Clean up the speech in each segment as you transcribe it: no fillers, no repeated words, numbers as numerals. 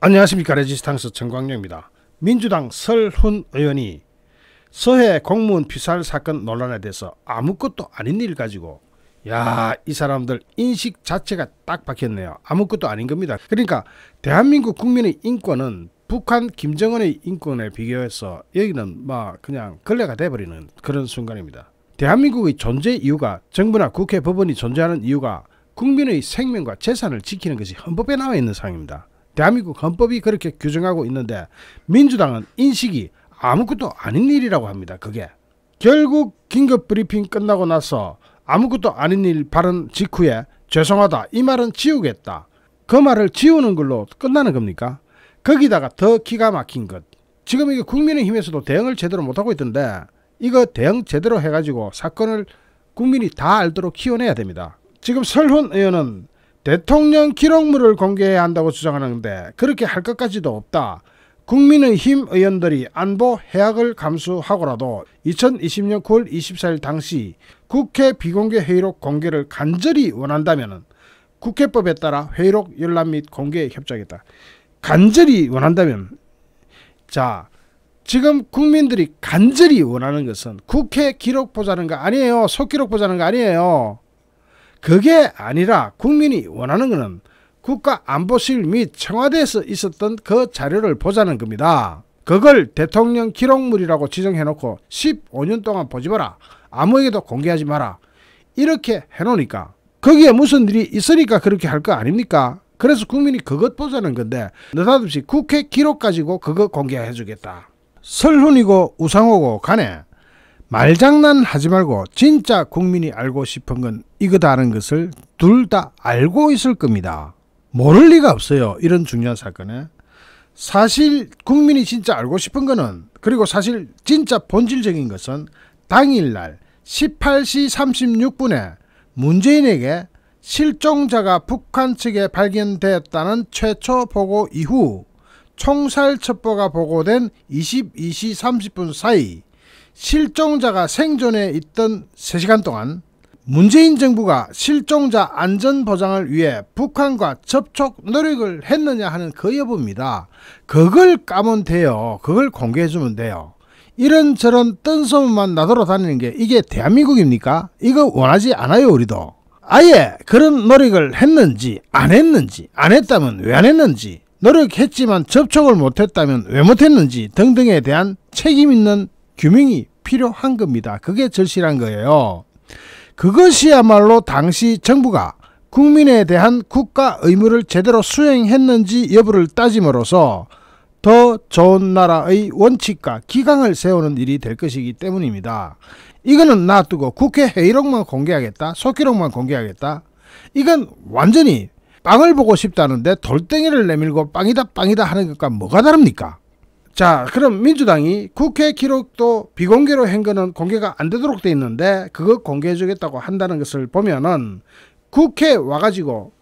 안녕하십니까. 레지스탕스 정광영입니다. 민주당 설훈 의원이 서해 공무원 피살 사건 논란에 대해서 아무것도 아닌 일 가지고 이 사람들 인식 자체가 딱 박혔네요. 아무것도 아닌 겁니다. 그러니까 대한민국 국민의 인권은 북한 김정은의 인권에 비교해서 여기는 그냥 걸레가 돼버리는 그런 순간입니다. 대한민국의 존재 이유가, 정부나 국회 법원이 존재하는 이유가 국민의 생명과 재산을 지키는 것이 헌법에 나와 있는 상황입니다. 대한민국 헌법이 그렇게 규정하고 있는데 민주당은 인식이 아무것도 아닌 일이라고 합니다. 그게 결국 긴급 브리핑 끝나고 나서 아무것도 아닌 일 발언 직후에 죄송하다, 이 말은 지우겠다, 그 말을 지우는 걸로 끝나는 겁니까? 거기다가 더 기가 막힌 것, 지금 이거 국민의힘에서도 대응을 제대로 못하고 있던데 이거 대응 제대로 해가지고 사건을 국민이 다 알도록 키워내야 됩니다. 지금 설훈 의원은 대통령 기록물을 공개해야 한다고 주장하는데 그렇게 할 것까지도 없다. 국민의힘 의원들이 안보 해악을 감수하고라도 2020년 9월 24일 당시 국회 비공개 회의록 공개를 간절히 원한다면 국회법에 따라 회의록 열람 및 공개에 협조하겠다. 간절히 원한다면, 지금 국민들이 간절히 원하는 것은 국회 기록 보자는 거 아니에요. 속기록 보자는 거 아니에요. 그게 아니라 국민이 원하는 것은 국가안보실 및 청와대에서 있었던 그 자료를 보자는 겁니다. 그걸 대통령 기록물이라고 지정해놓고 15년 동안 보지 마라, 아무에게도 공개하지 마라, 이렇게 해놓으니까 거기에 무슨 일이 있으니까 그렇게 할 거 아닙니까? 그래서 국민이 그것 보자는 건데 느닷없이 국회 기록 가지고 그거 공개해주겠다. 설훈이고 우상호고 간에 말장난 하지 말고 진짜 국민이 알고 싶은 건 이거다는 것을 둘 다 알고 있을 겁니다. 모를 리가 없어요. 이런 중요한 사건에. 사실 국민이 진짜 알고 싶은 거는, 그리고 사실 진짜 본질적인 것은 당일날 18시 36분에 문재인에게 실종자가 북한 측에 발견되었다는 최초 보고 이후 총살 첩보가 보고된 22시 30분 사이 실종자가 생존해 있던 3시간 동안 문재인 정부가 실종자 안전보장을 위해 북한과 접촉 노력을 했느냐 하는 그 여부입니다. 그걸 까면 돼요. 그걸 공개해주면 돼요. 이런저런 뜬소문만 나돌아다니는 게 이게 대한민국입니까? 이거 원하지 않아요. 우리도 아예 그런 노력을 했는지 안 했는지, 안 했다면 왜 안 했는지, 노력했지만 접촉을 못했다면 왜 못했는지 등등에 대한 책임 있는 규명이 필요한 겁니다. 그게 절실한 거예요. 그것이야말로 당시 정부가 국민에 대한 국가 의무를 제대로 수행했는지 여부를 따짐으로써 더 좋은 나라의 원칙과 기강을 세우는 일이 될 것이기 때문입니다. 이거는 놔두고 국회 회의록만 공개하겠다, 속기록만 공개하겠다, 이건 완전히 빵을 보고 싶다는데 돌덩이를 내밀고 빵이다 하는 것과 뭐가 다릅니까? 그럼 민주당이 국회 기록도 비공개로 한 거는 공개가 안 되도록 돼 있는데 그거 공개해 주겠다고 한다는 것을 보면은 국회에 와가지고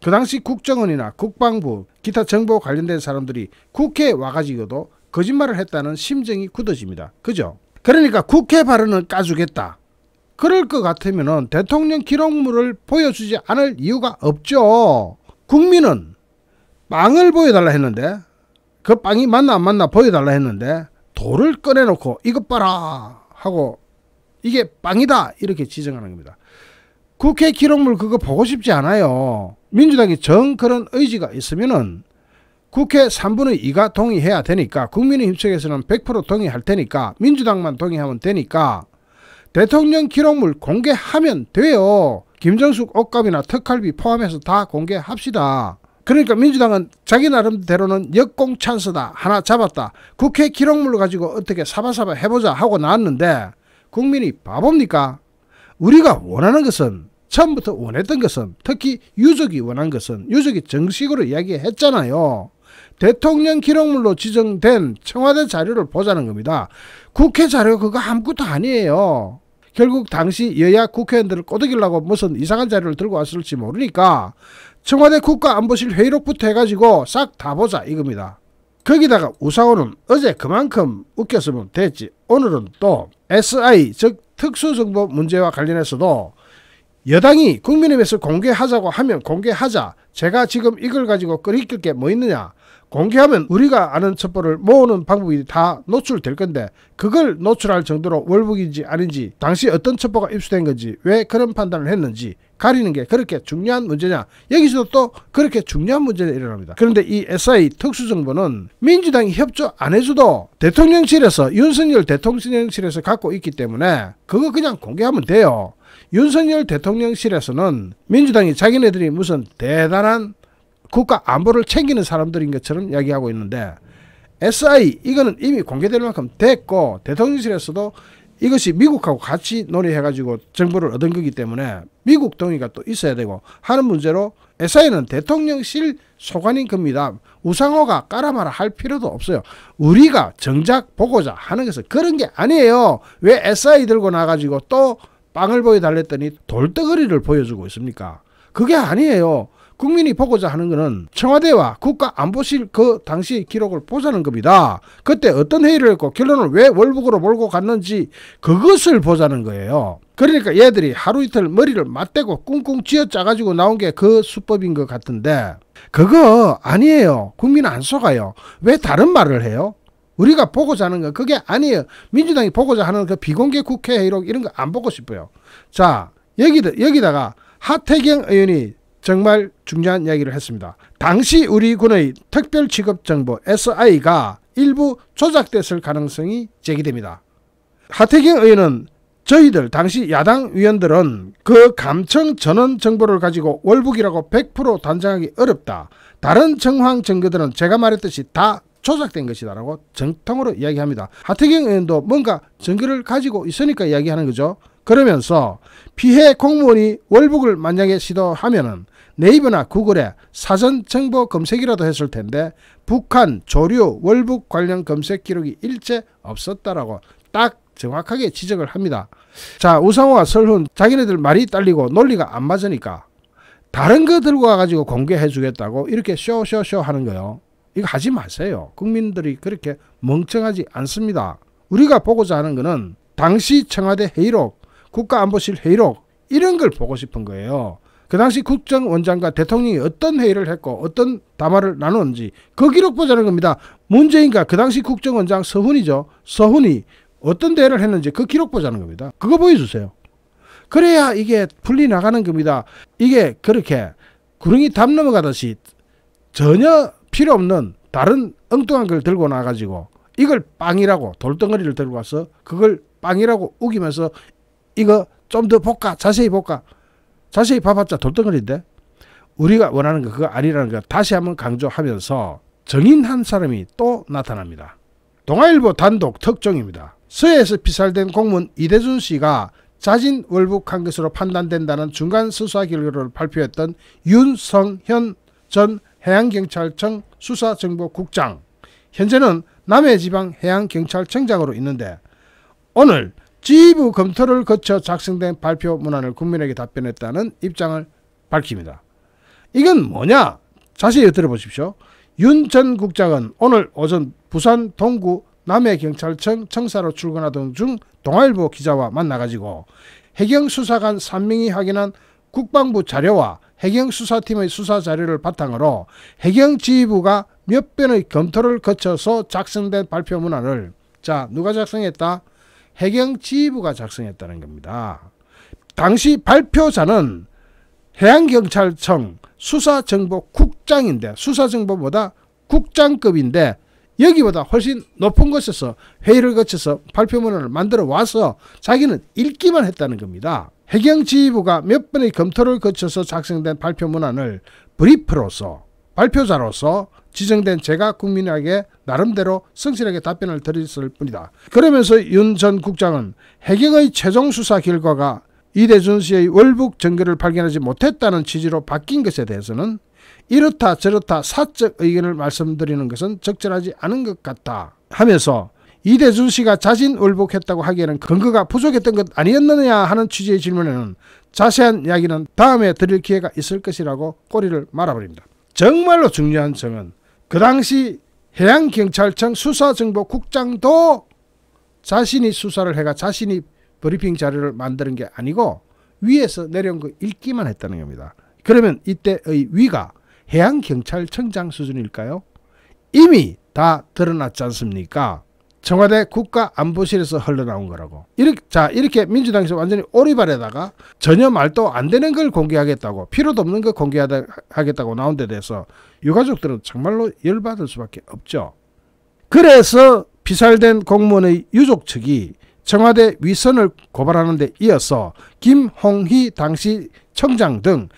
그 당시 국정원이나 국방부 기타 정보 관련된 사람들이 국회에 와가지고도 거짓말을 했다는 심정이 굳어집니다. 그죠? 그러니까 국회 발언을 까주겠다, 그럴 것 같으면은 대통령 기록물을 보여주지 않을 이유가 없죠. 국민은 빵을 보여달라 했는데, 그 빵이 맞나 안 맞나 보여달라 했는데 돌을 꺼내놓고 이것 봐라 하고 이게 빵이다 이렇게 지정하는 겁니다. 국회 기록물 그거 보고 싶지 않아요. 민주당이 정 그런 의지가 있으면은 국회 3분의 2가 동의해야 되니까, 국민의힘 측에서는 100% 동의할 테니까 민주당만 동의하면 되니까 대통령 기록물 공개하면 돼요. 김정숙 옷값이나 특활비 포함해서 다 공개합시다. 그러니까 민주당은 자기 나름대로는 역공 찬스다, 하나 잡았다, 국회 기록물로 가지고 어떻게 사바사바 해보자 하고 나왔는데 국민이 바보입니까? 우리가 원하는 것은, 처음부터 원했던 것은, 특히 유족이 원한 것은, 유족이 정식으로 이야기했잖아요. 대통령 기록물로 지정된 청와대 자료를 보자는 겁니다. 국회 자료 그거 아무것도 아니에요. 결국 당시 여야 국회의원들을 꼬드기려고 무슨 이상한 자료를 들고 왔을지 모르니까 청와대 국가안보실 회의록부터 해가지고 싹 다 보자 이겁니다. 거기다가 우상호는 어제 그만큼 웃겼으면 됐지, 오늘은 또 SI 즉 특수정보 문제와 관련해서도 여당이 국민의힘에서 공개하자고 하면 공개하자, 제가 지금 이걸 가지고 끓일 게 뭐 있느냐, 공개하면 우리가 아는 첩보를 모으는 방법이 다 노출될 건데 그걸 노출할 정도로 월북인지 아닌지 당시 어떤 첩보가 입수된 건지 왜 그런 판단을 했는지 가리는 게 그렇게 중요한 문제냐. 여기서도 또 그렇게 중요한 문제가 일어납니다. 그런데 이 SI 특수정보는 민주당이 협조 안 해줘도 대통령실에서 윤석열 대통령실에서 갖고 있기 때문에 그거 그냥 공개하면 돼요. 윤석열 대통령실에서는 민주당이 자기네들이 무슨 대단한 국가 안보를 챙기는 사람들인 것처럼 이야기하고 있는데 SI 이거는 이미 공개될 만큼 됐고 대통령실에서도 이것이 미국하고 같이 논의해가지고 정보를 얻은 거기 때문에 미국 동의가 또 있어야 되고 하는 문제로 SI는 대통령실 소관인 겁니다. 우상호가 까라마라 할 필요도 없어요. 우리가 정작 보고자 하는 것은 그런 게 아니에요. 왜 SI 들고 나가지고 또 빵을 보여달랬더니 돌덩어리를 보여주고 있습니까? 그게 아니에요. 국민이 보고자 하는 것은 청와대와 국가안보실 그 당시 기록을 보자는 겁니다. 그때 어떤 회의를 했고 결론을 왜 월북으로 몰고 갔는지 그것을 보자는 거예요. 그러니까 얘들이 하루 이틀 머리를 맞대고 꿍꿍 쥐어짜가지고 나온 게 그 수법인 것 같은데 그거 아니에요. 국민 안 속아요. 왜 다른 말을 해요? 우리가 보고자 하는 건 그게 아니에요. 민주당이 보고자 하는 그 비공개 국회 회의록 이런 거 안 보고 싶어요. 자, 여기다가 하태경 의원이 정말 중요한 이야기를 했습니다. 당시 우리 군의 특별취급정보 SI가 일부 조작됐을 가능성이 제기됩니다. 하태경 의원은 저희들 당시 야당 위원들은 그 감청 전원 정보를 가지고 월북이라고 100% 단정하기 어렵다. 다른 정황 증거들은 제가 말했듯이 다 조작된 것이다라고 정통으로 이야기합니다. 하태경 의원도 뭔가 증거를 가지고 있으니까 이야기하는 거죠. 그러면서 피해 공무원이 월북을 만약에 시도하면은 네이버나 구글에 사전 정보 검색이라도 했을 텐데 북한 조류 월북 관련 검색 기록이 일체 없었다라고 딱 정확하게 지적을 합니다. 자, 우상호와 설훈 자기네들 말이 딸리고 논리가 안 맞으니까 다른 거 들고 와가지고 공개해 주겠다고 이렇게 쇼쇼쇼 하는 거요. 이거 하지 마세요. 국민들이 그렇게 멍청하지 않습니다. 우리가 보고자 하는 거는 당시 청와대 회의록, 국가안보실 회의록 이런 걸 보고 싶은 거예요. 그 당시 국정원장과 대통령이 어떤 회의를 했고 어떤 담화를 나눴는지 그 기록 보자는 겁니다. 문재인과 그 당시 국정원장 서훈이죠. 서훈이 어떤 대화를 했는지 그 기록 보자는 겁니다. 그거 보여주세요. 그래야 이게 풀리나가는 겁니다. 이게 그렇게 구렁이 담 넘어가듯이 전혀 필요 없는 다른 엉뚱한 걸 들고 나가지고 이걸 빵이라고 돌덩어리를 들고 와서 그걸 빵이라고 우기면서 이거 좀 더 볼까? 자세히 볼까? 자세히 봐봤자 돌덩어리인데 우리가 원하는 거 그거 아니라는 거 다시 한번 강조하면서 정인 한 사람이 또 나타납니다. 동아일보 단독 특종입니다. 서해에서 피살된 공무원 이대준 씨가 자진 월북한 것으로 판단된다는 중간 수사 결과를 발표했던 윤성현 전 해양경찰청 수사정보국장, 현재는 남해지방해양경찰청장으로 있는데 오늘 지휘부 검토를 거쳐 작성된 발표 문안을 국민에게 답변했다는 입장을 밝힙니다. 이건 뭐냐? 자세히 들어보십시오. 윤 전 국장은 오늘 오전 부산 동구 남해경찰청 청사로 출근하던 중 동아일보 기자와 만나가지고 해경수사관 3명이 확인한 국방부 자료와 해경수사팀의 수사 자료를 바탕으로 해경지휘부가 몇 번의 검토를 거쳐서 작성된 발표 문안을 자 누가 작성했다? 해경지휘부가 작성했다는 겁니다. 당시 발표자는 해양경찰청 수사정보국장인데 수사정보보다 국장급인데 여기보다 훨씬 높은 곳에서 회의를 거쳐서 발표문을 만들어 와서 자기는 읽기만 했다는 겁니다. 해경지휘부가 몇 번의 검토를 거쳐서 작성된 발표문안을 브리프로서 발표자로서 지정된 제가 국민에게 나름대로 성실하게 답변을 드렸을 뿐이다. 그러면서 윤 전 국장은 해경의 최종 수사 결과가 이대준 씨의 월북 증거를 발견하지 못했다는 취지로 바뀐 것에 대해서는 이렇다 저렇다 사적 의견을 말씀드리는 것은 적절하지 않은 것 같다 하면서 이대준 씨가 자진 월북했다고 하기에는 근거가 부족했던 것 아니었느냐 하는 취지의 질문에는 자세한 이야기는 다음에 드릴 기회가 있을 것이라고 꼬리를 말아버립니다. 정말로 중요한 점은 그 당시 해양경찰청 수사정보국장도 자신이 수사를 해가 자신이 브리핑 자료를 만드는 게 아니고 위에서 내려온 거 읽기만 했다는 겁니다. 그러면 이때의 위가 해양경찰청장 수준일까요? 이미 다 드러났지 않습니까? 청와대 국가안보실에서 흘러나온 거라고. 이렇게 민주당에서 완전히 오리발에다가 전혀 말도 안 되는 걸 공개하겠다고, 필요도 없는 걸 공개하겠다고 나온 데 대해서 유가족들은 정말로 열받을 수밖에 없죠. 그래서 피살된 공무원의 유족 측이 청와대 위선을 고발하는 데 이어서 김홍희 당시 청장 등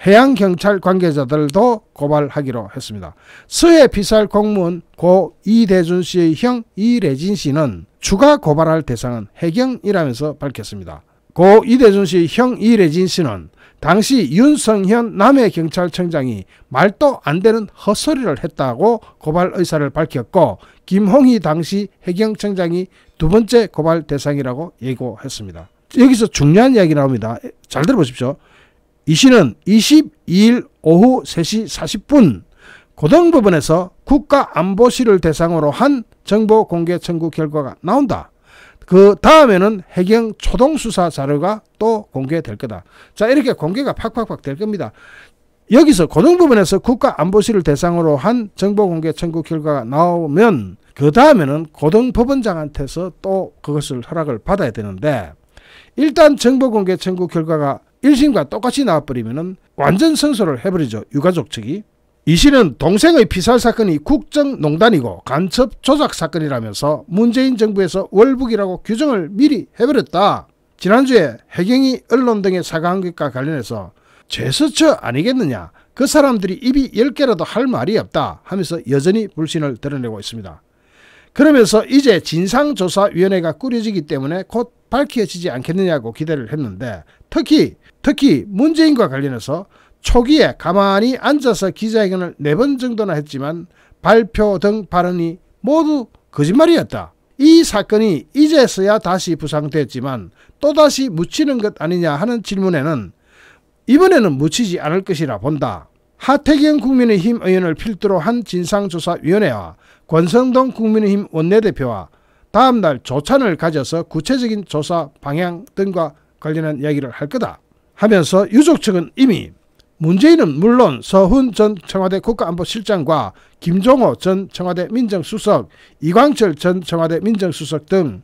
해양경찰 관계자들도 고발하기로 했습니다. 서해 피살 공무원 고 이대준 씨의 형 이래진 씨는 추가 고발할 대상은 해경이라면서 밝혔습니다. 고 이대준 씨의 형 이래진 씨는 당시 윤성현 남해경찰청장이 말도 안 되는 헛소리를 했다고 고발 의사를 밝혔고, 김홍희 당시 해경청장이 두 번째 고발 대상이라고 예고했습니다. 여기서 중요한 이야기 나옵니다. 잘 들어보십시오. 이 씨는 22일 오후 3시 40분 고등법원에서 국가안보실을 대상으로 한 정보 공개 청구 결과가 나온다. 그 다음에는 해경 초동수사 자료가 또 공개될 거다. 자, 이렇게 공개가 팍팍팍 될 겁니다. 여기서 고등법원에서 국가안보실을 대상으로 한 정보 공개 청구 결과가 나오면 그 다음에는 고등법원장한테서 또 그것을 허락을 받아야 되는데, 일단 정보 공개 청구 결과가 1심과 똑같이 나와버리면 완전 승소를 해버리죠, 유가족 측이. 이 씨는 동생의 피살 사건이 국정농단이고 간첩 조작 사건이라면서 문재인 정부에서 월북이라고 규정을 미리 해버렸다. 지난주에 해경이 언론 등에 사과한 것과 관련해서 죄수처 아니겠느냐, 그 사람들이 입이 10개라도 할 말이 없다 하면서 여전히 불신을 드러내고 있습니다. 그러면서 이제 진상조사위원회가 꾸려지기 때문에 곧 밝혀지지 않겠느냐고 기대를 했는데, 특히 문재인과 관련해서 초기에 가만히 앉아서 기자회견을 4번 정도나 했지만 발표 등 발언이 모두 거짓말이었다. 이 사건이 이제서야 다시 부상됐지만 또다시 묻히는 것 아니냐 하는 질문에는 이번에는 묻히지 않을 것이라 본다. 하태경 국민의힘 의원을 필두로 한 진상조사위원회와 권성동 국민의힘 원내대표와 다음날 조찬을 가져서 구체적인 조사 방향 등과 관련한 이야기를 할 거다 하면서 유족 측은 이미 문재인은 물론 서훈 전 청와대 국가안보실장과 김종호 전 청와대 민정수석, 이광철 전 청와대 민정수석 등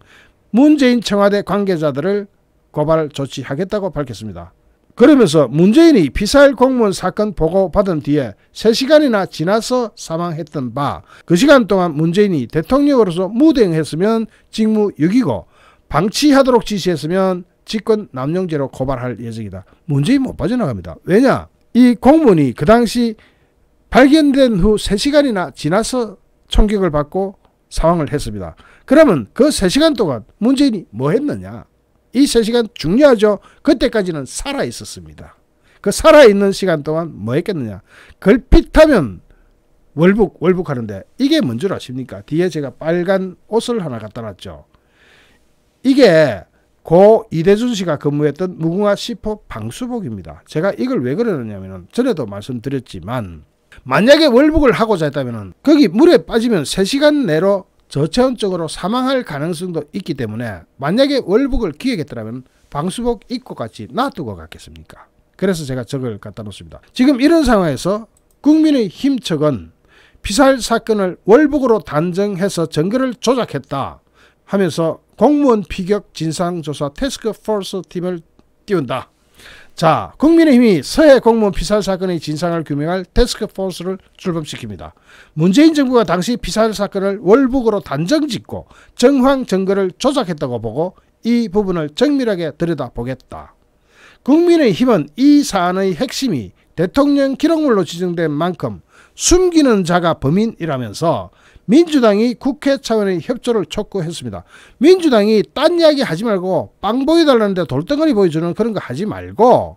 문재인 청와대 관계자들을 고발 조치하겠다고 밝혔습니다. 그러면서 문재인이 피살 공무원 사건 보고받은 뒤에 3시간이나 지나서 사망했던 바, 그 시간 동안 문재인이 대통령으로서 무대응했으면 직무유기고 방치하도록 지시했으면 직권남용죄로 고발할 예정이다. 문재인 못 빠져나갑니다. 왜냐? 이 공무원이 그 당시 발견된 후 3시간이나 지나서 총격을 받고 사망을 했습니다. 그러면 그 3시간 동안 문재인이 뭐 했느냐? 이 3시간 중요하죠. 그때까지는 살아있었습니다. 그 살아있는 시간 동안 뭐 했겠느냐? 걸핏하면 월북하는데, 이게 뭔 줄 아십니까? 뒤에 제가 빨간 옷을 하나 갖다 놨죠. 이게 고 이대준 씨가 근무했던 무궁화 시포 방수복입니다. 제가 이걸 왜 그러느냐면, 전에도 말씀드렸지만 만약에 월북을 하고자 했다면 거기 물에 빠지면 3시간 내로 저체온증으로 사망할 가능성도 있기 때문에 만약에 월북을 기획했더라면 방수복 입고 같이 놔두고 갔겠습니까? 그래서 제가 저걸 갖다 놓습니다. 지금 이런 상황에서 국민의힘 측은 피살 사건을 월북으로 단정해서 증거를 조작했다 하면서 공무원 피격 진상조사 태스크포스 팀을 띄운다. 자, 국민의힘이 서해 공무원 피살 사건의 진상을 규명할 태스크포스를 출범시킵니다. 문재인 정부가 당시 피살 사건을 월북으로 단정짓고 정황 증거를 조작했다고 보고 이 부분을 정밀하게 들여다보겠다. 국민의힘은 이 사안의 핵심이 대통령 기록물로 지정된 만큼 숨기는 자가 범인이라면서 민주당이 국회 차원의 협조를 촉구했습니다. 민주당이 딴 이야기 하지 말고 빵 보여달라는데 돌덩어리 보여주는 그런 거 하지 말고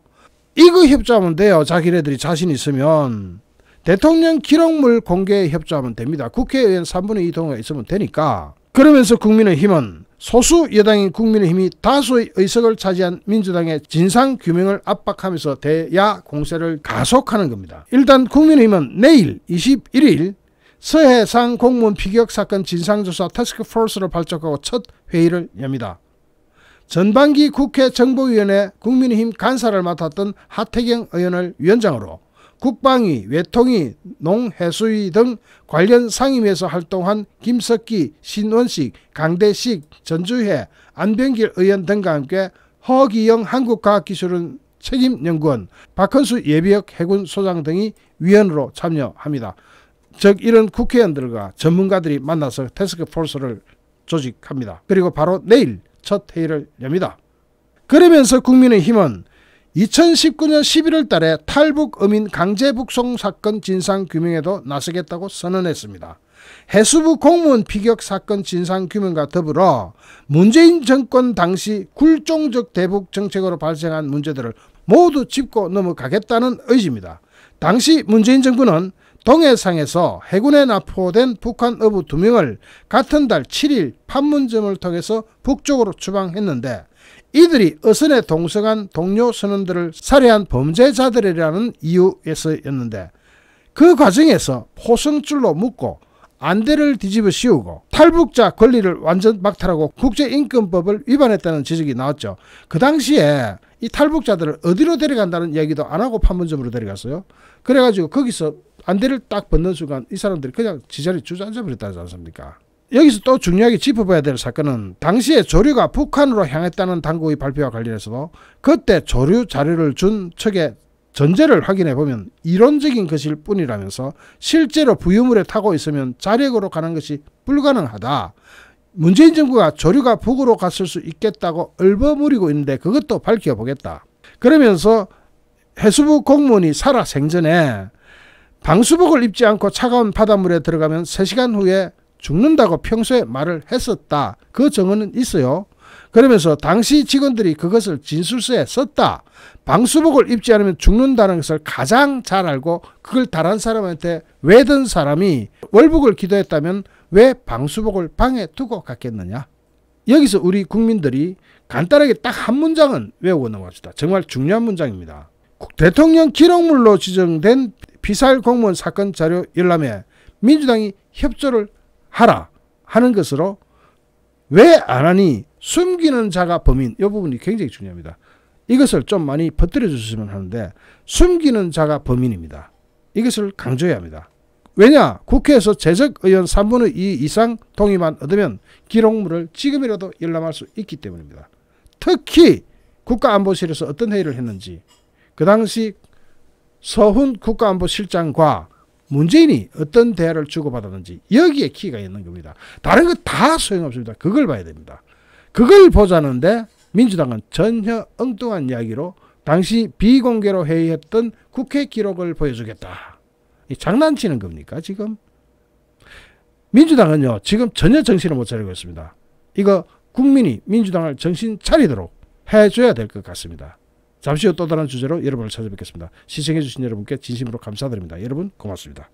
이거 협조하면 돼요. 자기네들이 자신 있으면. 대통령 기록물 공개에 협조하면 됩니다. 국회의원 3분의 2 동의가 있으면 되니까. 그러면서 국민의힘은 소수 여당인 국민의힘이 다수의 의석을 차지한 민주당의 진상규명을 압박하면서 대야 공세를 가속하는 겁니다. 일단 국민의힘은 내일 21일 서해상 공무원 피격 사건 진상조사 태스크포스를 발족하고 첫 회의를 엽니다. 전반기 국회 정보위원회 국민의힘 간사를 맡았던 하태경 의원을 위원장으로 국방위, 외통위, 농해수위 등 관련 상임위에서 활동한 김석기, 신원식, 강대식, 전주회, 안병길 의원 등과 함께 허기영 한국과학기술원 책임연구원, 박헌수 예비역 해군소장 등이 위원으로 참여합니다. 즉 이런 국회의원들과 전문가들이 만나서 태스크포스를 조직합니다. 그리고 바로 내일 첫 회의를 엽니다. 그러면서 국민의힘은 2019년 11월 달에 탈북 어민 강제 북송 사건 진상규명에도 나서겠다고 선언했습니다. 해수부 공무원 피격 사건 진상규명과 더불어 문재인 정권 당시 굴종적 대북 정책으로 발생한 문제들을 모두 짚고 넘어가겠다는 의지입니다. 당시 문재인 정부는 동해상에서 해군에 납포된 북한 어부 2명을 같은 달 7일 판문점을 통해서 북쪽으로 추방했는데 이들이 어선에 동승한 동료 선원들을 살해한 범죄자들이라는 이유에서였는데 그 과정에서 포성줄로 묶고 안대를 뒤집어 씌우고 탈북자 권리를 완전 박탈하고 국제인권법을 위반했다는 지적이 나왔죠. 그 당시에 이 탈북자들을 어디로 데려간다는 이야기도 안 하고 판문점으로 데려갔어요. 그래가지고 거기서 안대를 딱 벗는 순간 이 사람들이 그냥 지자리 주저앉아 버렸다지 않습니까? 여기서 또 중요하게 짚어봐야 될 사건은 당시에 조류가 북한으로 향했다는 당국의 발표와 관련해서도 그때 조류 자료를 준 측의 전제를 확인해 보면 이론적인 것일 뿐이라면서 실제로 부유물에 타고 있으면 자력으로 가는 것이 불가능하다. 문재인 정부가 조류가 북으로 갔을 수 있겠다고 얼버무리고 있는데 그것도 밝혀보겠다. 그러면서 해수부 공무원이 살아 생전에 방수복을 입지 않고 차가운 바닷물에 들어가면 3시간 후에 죽는다고 평소에 말을 했었다. 그 정언은 있어요. 그러면서 당시 직원들이 그것을 진술서에 썼다. 방수복을 입지 않으면 죽는다는 것을 가장 잘 알고 그걸 다른 사람한테 외던 사람이 월북을 기도했다면 왜 방수복을 방에 두고 갔겠느냐. 여기서 우리 국민들이 간단하게 딱 한 문장은 외우고 넘어갑시다. 정말 중요한 문장입니다. 대통령 기록물로 지정된 피살 공무원 사건 자료 열람에 민주당이 협조를 하라 하는 것으로 왜 안 하니 숨기는 자가 범인. 이 부분이 굉장히 중요합니다. 이것을 좀 많이 퍼뜨려 주시면 하는데 숨기는 자가 범인입니다. 이것을 강조해야 합니다. 왜냐? 국회에서 재적 의원 3분의 2 이상 동의만 얻으면 기록물을 지금이라도 열람할 수 있기 때문입니다. 특히 국가안보실에서 어떤 회의를 했는지 그 당시 서훈 국가안보실장과 문재인이 어떤 대화를 주고받았는지 여기에 키가 있는 겁니다. 다른 거 다 소용없습니다. 그걸 봐야 됩니다. 그걸 보자는데 민주당은 전혀 엉뚱한 이야기로 당시 비공개로 회의했던 국회 기록을 보여주겠다. 장난치는 겁니까 지금? 민주당은요 지금 전혀 정신을 못 차리고 있습니다. 이거 국민이 민주당을 정신 차리도록 해줘야 될 것 같습니다. 잠시 후 또 다른 주제로 여러분을 찾아뵙겠습니다. 시청해 주신 여러분께 진심으로 감사드립니다. 여러분 고맙습니다.